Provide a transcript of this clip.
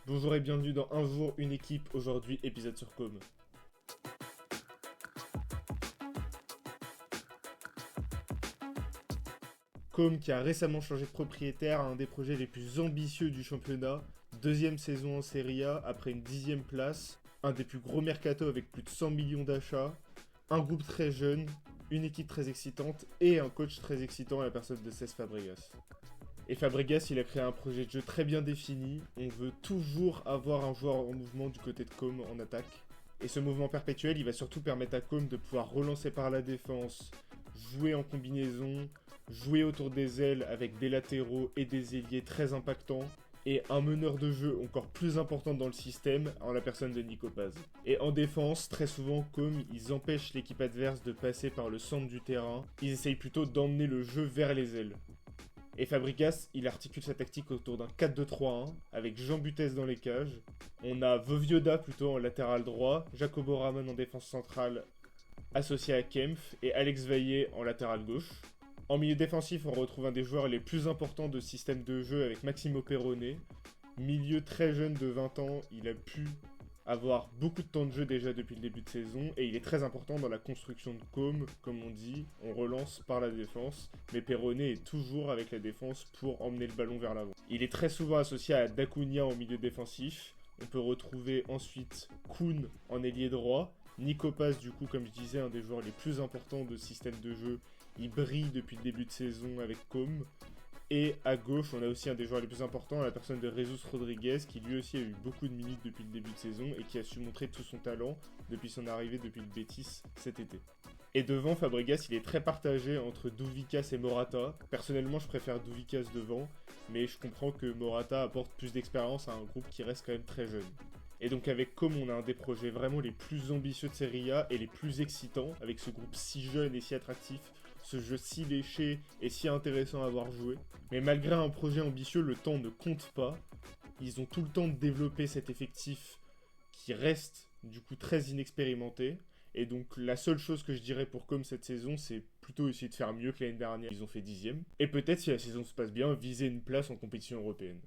Bonjour et bienvenue dans Un jour, une équipe, aujourd'hui épisode sur Com. Com qui a récemment changé de propriétaire, a un des projets les plus ambitieux du championnat, deuxième saison en Serie A après une 10e place, un des plus gros mercato avec plus de 100 millions d'achats, un groupe très jeune, une équipe très excitante et un coach très excitant à la personne de Cesc Fabregas. Et Fabregas, il a créé un projet de jeu très bien défini. On veut toujours avoir un joueur en mouvement du côté de Com en attaque. Et ce mouvement perpétuel, il va surtout permettre à Com de pouvoir relancer par la défense, jouer en combinaison, jouer autour des ailes avec des latéraux et des ailiers très impactants, et un meneur de jeu encore plus important dans le système, en la personne de Nico Paz. Et en défense, très souvent, Com, ils empêchent l'équipe adverse de passer par le centre du terrain. Ils essayent plutôt d'emmener le jeu vers les ailes. Et Fabregas, il articule sa tactique autour d'un 4-2-3-1, avec Jean Butez dans les cages. On a Vovioda plutôt en latéral droit, Jacobo Ramon en défense centrale, associé à Kempf, et Alex Vaillé en latéral gauche. En milieu défensif, on retrouve un des joueurs les plus importants de ce système de jeu avec Maximo Perrone. Milieu très jeune de 20 ans, il a pu avoir beaucoup de temps de jeu déjà depuis le début de saison, et il est très important dans la construction de Com, comme on dit, on relance par la défense, mais Perrone est toujours avec la défense pour emmener le ballon vers l'avant. Il est très souvent associé à Dacunia en milieu défensif, on peut retrouver ensuite Kuhn en ailier droit, Nico Paz du coup comme je disais un des joueurs les plus importants de ce système de jeu, il brille depuis le début de saison avec Com. Et à gauche, on a aussi un des joueurs les plus importants, la personne de Jesus Rodriguez, qui lui aussi a eu beaucoup de minutes depuis le début de saison et qui a su montrer tout son talent depuis son arrivée depuis le Betis cet été. Et devant, Fabregas, il est très partagé entre Douvikas et Morata. Personnellement, je préfère Douvikas devant, mais je comprends que Morata apporte plus d'expérience à un groupe qui reste quand même très jeune. Et donc avec Com, on a un des projets vraiment les plus ambitieux de Serie A et les plus excitants, avec ce groupe si jeune et si attractif, ce jeu si léché et si intéressant à voir jouer. Mais malgré un projet ambitieux, le temps ne compte pas. Ils ont tout le temps de développer cet effectif qui reste du coup très inexpérimenté. Et donc la seule chose que je dirais pour Com cette saison, c'est plutôt essayer de faire mieux que l'année dernière. Ils ont fait 10e. Et peut-être si la saison se passe bien, viser une place en compétition européenne.